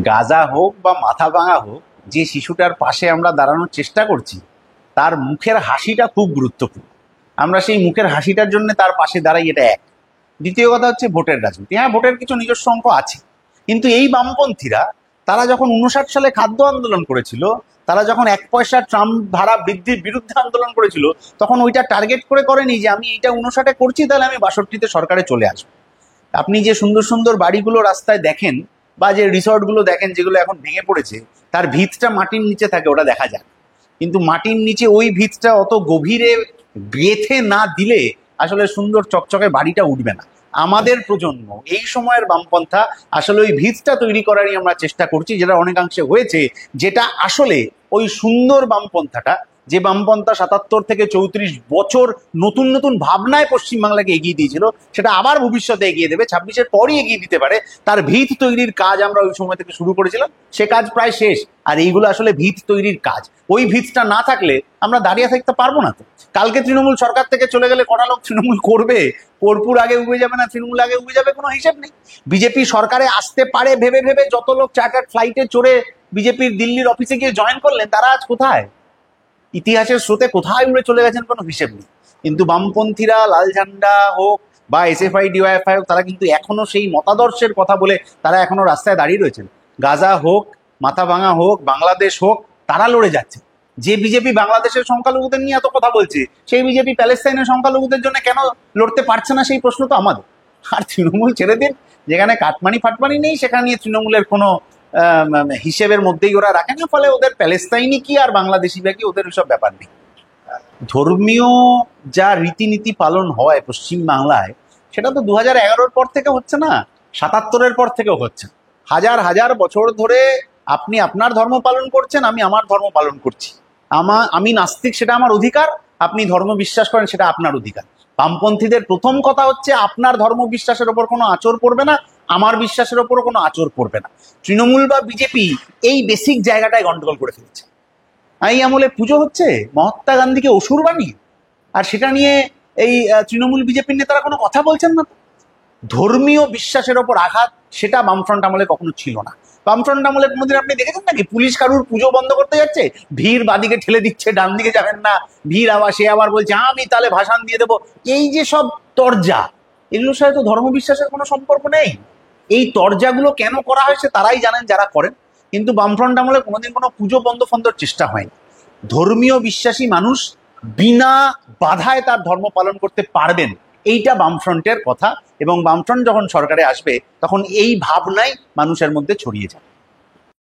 গাজা হোক বা মাথা ভাঙা হোক, যে শিশুটার পাশে আমরা দাঁড়ানোর চেষ্টা করছি তার মুখের হাসিটা খুব গুরুত্বপূর্ণ। আমরা সেই মুখের হাসিটার জন্য তার পাশে দাঁড়াই, এটা এক। দ্বিতীয় কথা হচ্ছে ভোটের রাজনীতি। হ্যাঁ, ভোটের কিছু নিজস্ব অঙ্ক আছে, কিন্তু এই বামপন্থীরা, তারা যখন 59 সালে খাদ্য আন্দোলন করেছিল, তারা যখন 1 পয়সা ট্রাম্প ভাড়া বৃদ্ধির বিরুদ্ধে আন্দোলন করেছিল, তখন ওইটা টার্গেট করে করেনি যে আমি এটা 59-এ করছি তাহলে আমি 62-তে সরকারে চলে আসবো। আপনি যে সুন্দর সুন্দর বাড়িগুলো রাস্তায় দেখেন বা যে রিসর্টগুলো দেখেন যেগুলো এখন ভেঙে পড়েছে, তার ভিতটা মাটির নিচে থাকে, ওটা দেখা যায়। কিন্তু মাটির নিচে ওই ভিতটা অত গভীরে গেঁথে না দিলে আসলে সুন্দর চকচকে বাড়িটা উঠবে না। আমাদের প্রজন্ম, এই সময়ের বামপন্থা আসলে ওই ভিতটা তৈরি করারই আমরা চেষ্টা করছি, যেটা অনেকাংশে হয়েছে। যেটা আসলে ওই সুন্দর বামপন্থাটা, যে বামপন্থা 77 থেকে 34 বছর নতুন নতুন ভাবনায় পশ্চিমবাংলাকে এগিয়ে দিয়েছিল, সেটা আবার ভবিষ্যতে এগিয়ে দেবে, 26-এর পরই এগিয়ে দিতে পারে, তার ভিত তৈরির কাজ আমরা ওই সময় থেকে শুরু করেছিলাম। সে কাজ প্রায় শেষ। আর এইগুলো আসলে ভিত তৈরির কাজ। ওই ভিতটা না থাকলে আমরা দাঁড়িয়ে থাকতে পারবো না। তো কালকে তৃণমূল সরকার থেকে চলে গেলে কটা লোক তৃণমূল করবে? কর্পূর আগে উবে যাবে না তৃণমূল আগে উবে যাবে, কোনো হিসেব নেই। বিজেপি সরকারে আসতে পারে ভেবে ভেবে যত লোক চার্টার্ড ফ্লাইটে চড়ে বিজেপির দিল্লির অফিসে গিয়ে জয়েন করলেন, তারা আজ কোথায়? ইতিহাসের স্রোতে কোথায় উড়ে চলে গেছেন, কোনো হিসেব নেই। কিন্তু বামপন্থীরা, লাল ঝান্ডা হোক বা এসএফআই ডিওয়াইএফআই হোক, তারা কিন্তু এখনো সেই মতাদর্শের কথা বলে তারা এখনো রাস্তায় দাঁড়িয়ে রয়েছেন। গাজা হোক, মাথা ভাঙা হোক, বাংলাদেশ হোক, তারা লড়ে যাচ্ছে। যে বিজেপি বাংলাদেশের সংখ্যালঘুদের নিয়ে এত কথা বলছে, সেই বিজেপি প্যালেস্তাইনের সংখ্যালঘুদের জন্য কেন লড়তে পারছে না, সেই প্রশ্ন তো আমাদের। আর তৃণমূল ছেড়ে দিন, যেখানে কাটমানি ফাটমানি নেই সেখানে নিয়ে তৃণমূলের কোনো হিসেবের মধ্যেই ওরা রাখে না। ফলে ওদের প্যালেস্তাইনি কি আর বাংলাদেশি বা কি, ওদের ওইসব ব্যাপার নেই। ধর্মীয় যা রীতিনীতি পালন হয় পশ্চিম বাংলায়, সেটা তো 2011-র পর থেকে হচ্ছে না, 77-এর পর থেকেও হচ্ছে। হাজার হাজার বছর ধরে আপনি আপনার ধর্ম পালন করছেন, আমি আমার ধর্ম পালন করছি। আমি নাস্তিক, সেটা আমার অধিকার। আপনি ধর্ম বিশ্বাস করেন, সেটা আপনার অধিকার। বামপন্থীদের প্রথম কথা হচ্ছে আপনার ধর্ম বিশ্বাসের ওপর কোনো আঁচড় পড়বে না, আমার বিশ্বাসের ওপরও কোনো আঁচড় পড়বে না। তৃণমূল বা বিজেপি এই বেসিক জায়গাটায় গন্ডগোল করে ফেলেছে। এই আমলে পুজো হচ্ছে মহাত্মা গান্ধীকে অসুর বানিয়ে, আর সেটা নিয়ে এই তৃণমূল বিজেপির নেতারা কোনো কথা বলছেন না। ধর্মীয় বিশ্বাসের ওপর আঘাত, সেটা বামফ্রন্ট আমলে কখনো ছিল না। বামফ্রন্ট আমলে কোনোদিন আপনি দেখেছেন নাকি পুলিশ কারুর পুজো বন্ধ করতে যাচ্ছে, ভিড় বাদিকে ঠেলে দিচ্ছে, ডান দিকে যাবেন না, ভিড় আবার সে আবার বলছে আমি তাহলে ভাষণ দিয়ে দেবো। এই যে সব তরজা, এগুলোর সাথে তো ধর্ম বিশ্বাসের কোনো সম্পর্ক নেই। এই তরজাগুলো কেন করা হয়েছে তারাই জানেন, যারা করেন। কিন্তু বামফ্রন্ট আমলে কোনোদিন কোনো পুজো বন্ধ ফন্দর চেষ্টা হয়নি। ধর্মীয় বিশ্বাসী মানুষ বিনা বাধায় তার ধর্ম পালন করতে পারবেন, এইটা বামফ্রন্টের কথা। এবং বামফ্রন্ট যখন সরকারে আসবে, তখন এই ভাবনাই মানুষের মধ্যে ছড়িয়ে যাবে।